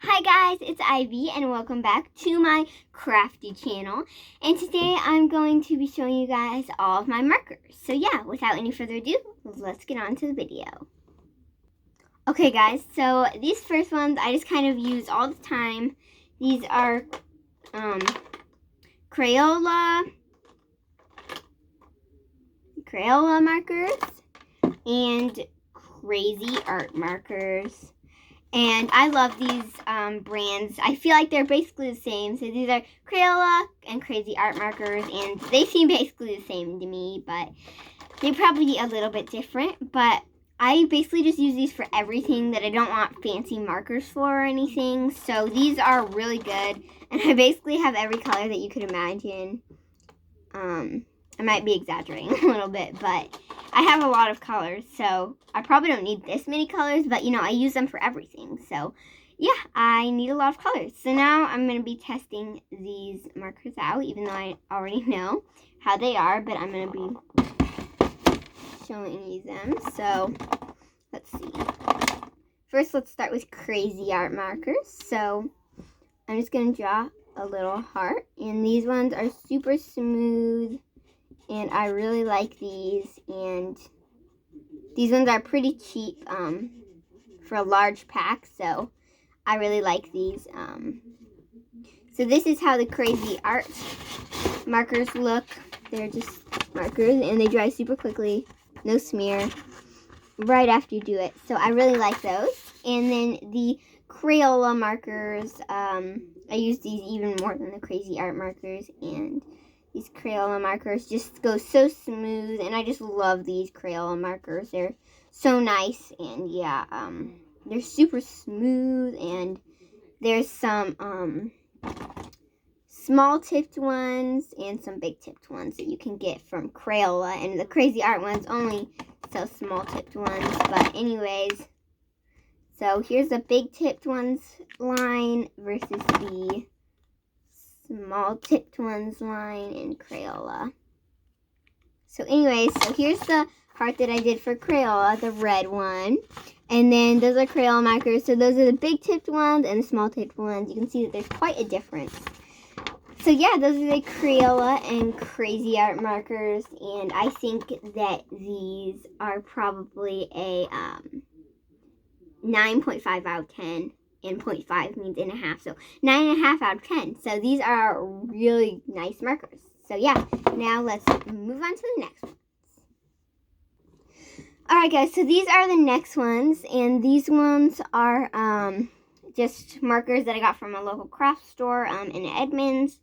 Hi guys, it's Ivy and welcome back to my crafty channel. And today I'm going to be showing you guys all of my markers. So yeah, without any further ado, let's get on to the video. Okay guys, so these first ones I just kind of use all the time. These are Crayola markers and Crazy Art markers. And I love these brands. I feel like they're basically the same. So these are Crayola and Crazy Art markers. And they seem basically the same to me. But they're probably a little bit different. But I basically just use these for everything that I don't want fancy markers for or anything. So these are really good. And I basically have every color that you could imagine. I might be exaggerating a little bit, but I have a lot of colors, so I probably don't need this many colors, but you know, I use them for everything. So yeah, I need a lot of colors. So now I'm going to be testing these markers out, even though I already know how they are, but I'm going to be showing you them. So let's see. First, let's start with Crazy Art markers. So I'm just going to draw a little heart, and these ones are super smooth. And I really like these, and these ones are pretty cheap for a large pack, so I really like these. So this is how the Crazy Art markers look. They're just markers, and they dry super quickly, no smear, right after you do it. So I really like those. And then the Crayola markers, I use these even more than the Crazy Art markers, and these Crayola markers just go so smooth, and I just love these Crayola markers. They're so nice, and yeah, they're super smooth, and there's some small tipped ones and some big tipped ones that you can get from Crayola, and the Crazy Art ones only sell small tipped ones, but anyways, so here's the big tipped ones line versus the small tipped ones line in Crayola. So anyways, so here's the heart that I did for Crayola, the red one. And then those are Crayola markers. So those are the big tipped ones and the small tipped ones. You can see that there's quite a difference. So yeah, those are the Crayola and Crazy Art markers. And I think that these are probably a 9.5 out of 10. And 0.5 means in a half, so 9.5 out of 10. So these are really nice markers. So yeah, now let's move on to the next ones. Alright guys, so these are the next ones, and these ones are just markers that I got from a local craft store in Edmonds.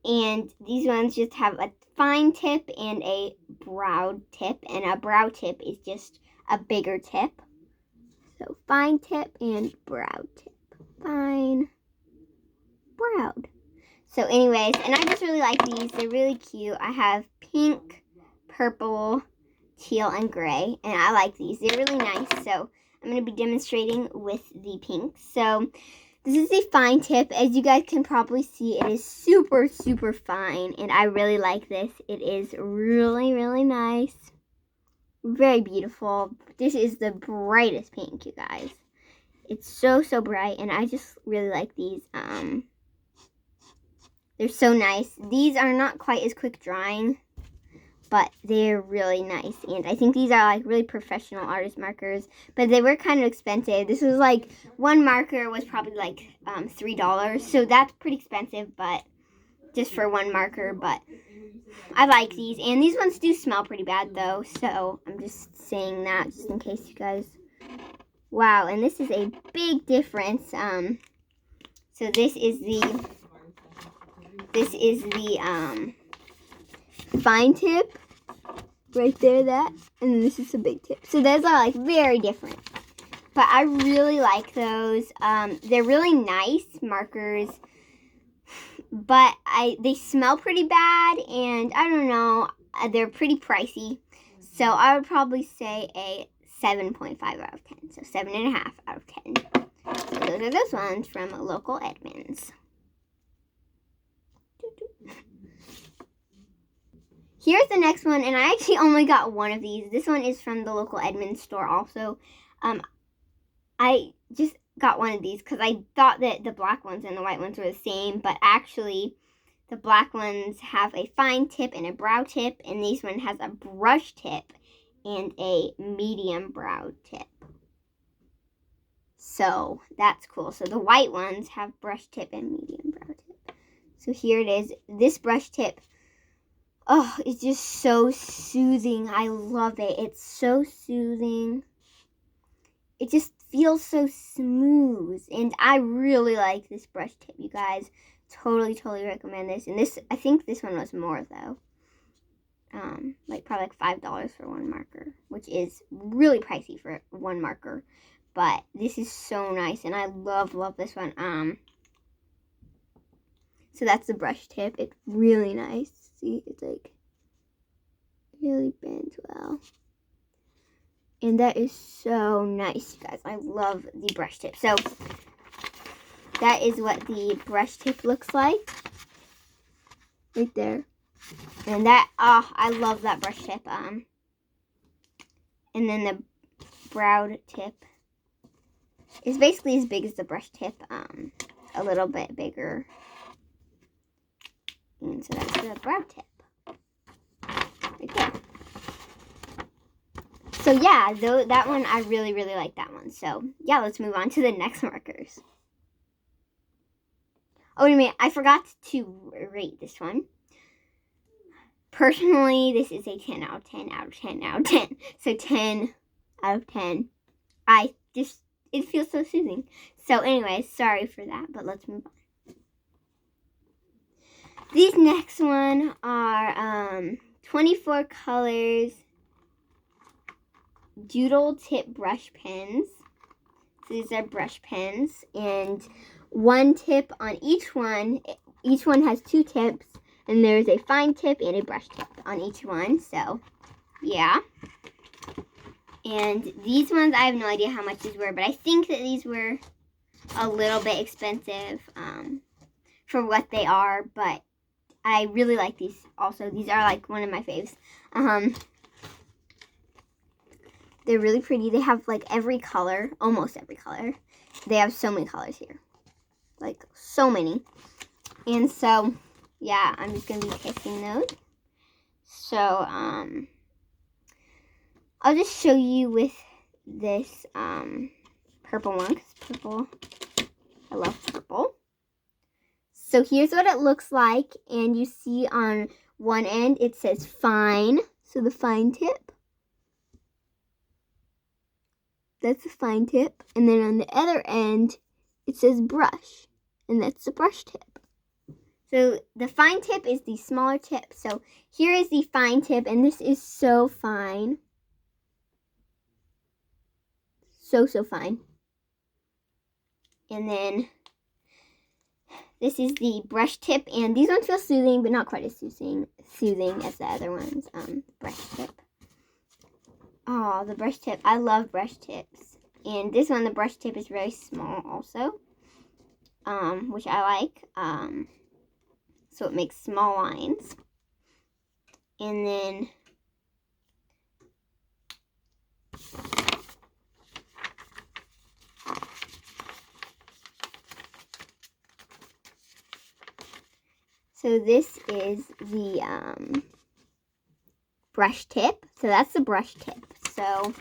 And these ones just have a fine tip and a brow tip, and a brow tip is just a bigger tip. So fine tip and brow tip. Fine. Brown. So anyways, and I just really like these. They're really cute. I have pink, purple, teal, and gray. And I like these. They're really nice. So I'm going to be demonstrating with the pink. So this is a fine tip. As you guys can probably see, it is super, super fine. And I really like this. It is really, really nice. Very beautiful. This is the brightest pink, you guys. It's so, so bright, and I just really like these. They're so nice. These are not quite as quick drying, but they're really nice. And I think these are like really professional artist markers, but they were kind of expensive. This was like, one marker was probably like $3, so that's pretty expensive, but just for one marker. But I like these, and these ones do smell pretty bad though, so I'm just saying that just in case you guys. Wow, and this is a big difference. So this is the fine tip right there, that, and then this is the big tip. So those are like very different, but I really like those. They're really nice markers, but they smell pretty bad, and I don't know, they're pretty pricey. So I would probably say a 7.5 out of 10. So 7.5 out of 10. So those are those ones from local Edmonds. Here's the next one, and I actually only got one of these. This one is from the local Edmonds store also. I just got one of these because I thought that the black ones and the white ones were the same, but actually the black ones have a fine tip and a brow tip, and this one has a brush tip and a medium brow tip. So that's cool. So the white ones have brush tip and medium brow tip. So here it is. This brush tip, oh, it's just so soothing. I love it. It's so soothing. It just feels so smooth. And I really like this brush tip, you guys. Totally recommend this. And this, I think this one was more though. Like probably like $5 for one marker, which is really pricey for one marker. But this is so nice, and I love this one. So that's the brush tip. It's really nice. See, it's like really bends well. And that is so nice, you guys. I love the brush tip. So that is what the brush tip looks like. Right there. And that, I love that brush tip. And then the brow tip is basically as big as the brush tip, a little bit bigger. And so that's the brow tip. Right there. So yeah, that one, I really like that one. So yeah, let's move on to the next markers. Oh, wait a minute, I forgot to rate this one. Personally, this is a 10 out of 10 out of 10 out of 10. So 10 out of 10. It feels so soothing. So anyways, sorry for that, but let's move on. These next one are 24 colors doodle tip brush pens. So these are brush pens, and one tip on each one. Each one has 2 tips, and there's a fine tip and a brush tip on each one. So yeah. And these ones, I have no idea how much these were, but I think that these were a little bit expensive for what they are, but I really like these also. These are like one of my faves. They're really pretty. They have like every color, almost every color. They have so many colors here. Like so many. And so, yeah, I'm just going to be testing those. So, I'll just show you with this purple one, because purple, I love purple. So here's what it looks like, and you see on one end it says fine, so the fine tip. That's the fine tip, and then on the other end it says brush, and that's the brush tip. So the fine tip is the smaller tip. So here is the fine tip, and this is so fine. So fine. And then this is the brush tip, and these ones feel soothing, but not quite as soothing as the other ones. Brush tip. Oh, the brush tip. I love brush tips. And this one, the brush tip is very small also, which I like. So it makes small lines. And then so this is the brush tip. So that's the brush tip. So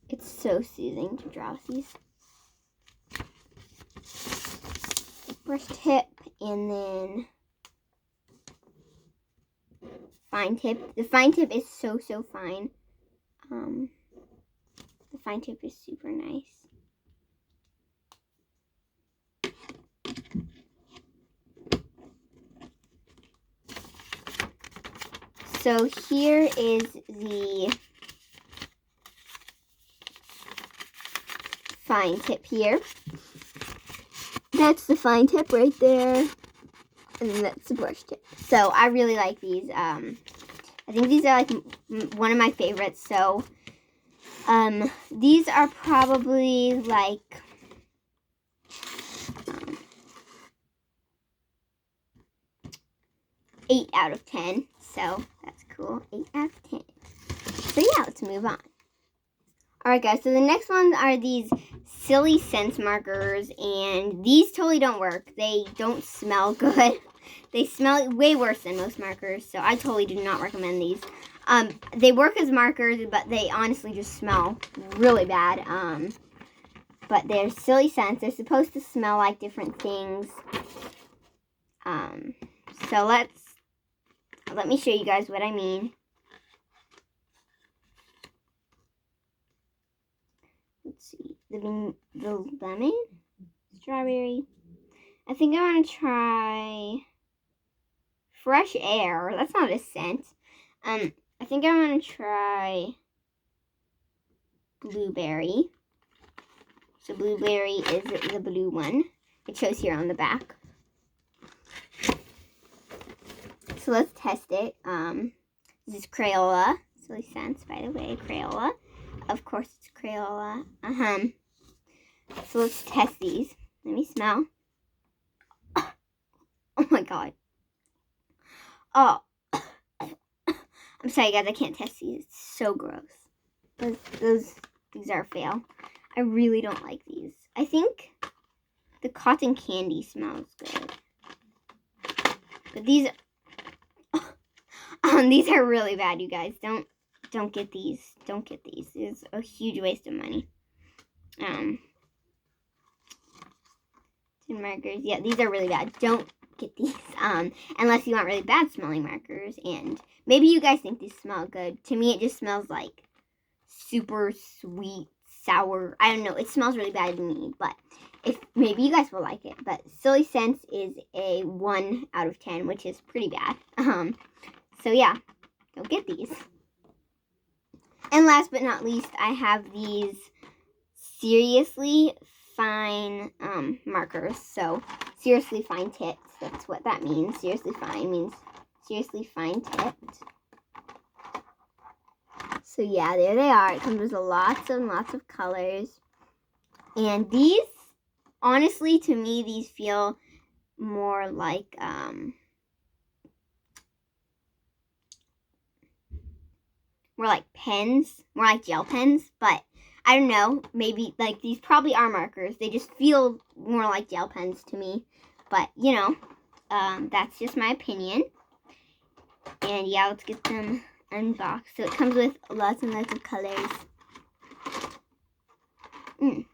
it's so soothing to draw with these. Brush tip, and then fine tip. The fine tip is so fine. The fine tip is super nice. So here is the fine tip here. That's the fine tip right there. And then that's the brush tip. So I really like these. I think these are like one of my favorites. So these are probably like 8 out of 10. So that's cool. 8 out of 10. So yeah, let's move on. Alright guys, so the next ones are these Silly Scents markers, and these totally don't work. They don't smell good. They smell way worse than most markers, so I totally do not recommend these. They work as markers, but they honestly just smell really bad. But they're Silly Scents. They're supposed to smell like different things. So let me show you guys what I mean. Let's see, the lemon, strawberry. I think I want to try fresh air. That's not a scent. I think I want to try blueberry. So blueberry is the blue one. It shows here on the back. So let's test it. This is Crayola. Silly Scents, by the way, Crayola. Of course, it's Crayola. So let's test these. Let me smell. Oh my god. Oh. I'm sorry, guys. I can't test these. It's so gross. These are a fail. I really don't like these. I think the cotton candy smells good. But these are really bad, you guys. Don't get these. Don't get these. It's a huge waste of money. Markers. Yeah, these are really bad. Don't get these. Unless you want really bad smelling markers. And maybe you guys think these smell good. To me, it just smells like super sweet, sour. I don't know. It smells really bad to me. But maybe you guys will like it. But Silly Scents is a 1 out of 10, which is pretty bad. So yeah, don't get these. And last but not least, I have these Seriously Fine markers. So Seriously Fine Tips, that's what that means. Seriously Fine means seriously fine tipped. So yeah, there they are. It comes with lots and lots of colors. And these, honestly, to me, these feel more like pens, more like gel pens, but I don't know, maybe, like, these probably are markers. They just feel more like gel pens to me, but, you know, that's just my opinion. And yeah, let's get them unboxed. So it comes with lots and lots of colors.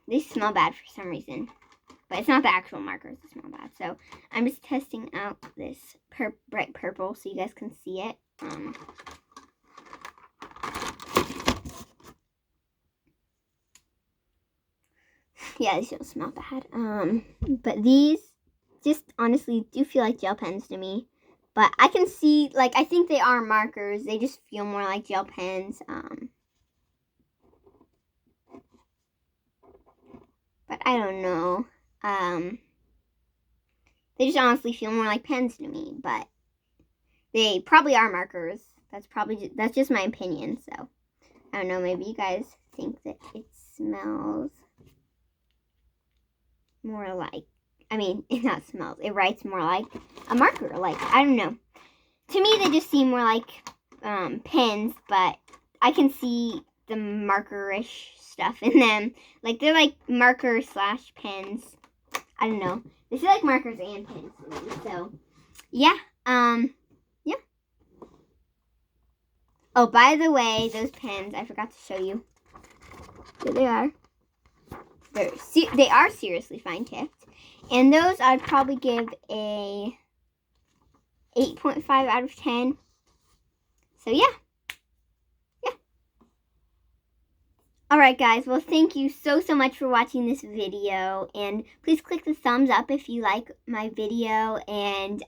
They smell bad for some reason, but it's not the actual markers that smell bad. So I'm just testing out this bright purple so you guys can see it. Yeah, these don't smell bad. But these just honestly do feel like gel pens to me. But I can see, like, I think they are markers. They just feel more like gel pens. But I don't know. They just honestly feel more like pens to me. But they probably are markers. That's just my opinion. So I don't know. Maybe you guys think that it smells more like, it not smells. It writes more like a marker. Like, I don't know. To me, they just seem more like pens, but I can see the markerish stuff in them. Like, they're like marker / pens. I don't know. They feel like markers and pens to me. So, yeah. Yeah. Oh, by the way, those pens, I forgot to show you. There they are. They are seriously fine tipped. And those I'd probably give a 8.5 out of 10. So yeah. Alright guys, well thank you so much for watching this video. And please click the thumbs up if you like my video. And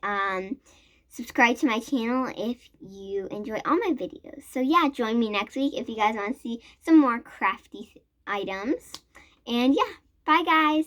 subscribe to my channel if you enjoy all my videos. So yeah, join me next week if you guys want to see some more crafty items. And yeah, bye guys.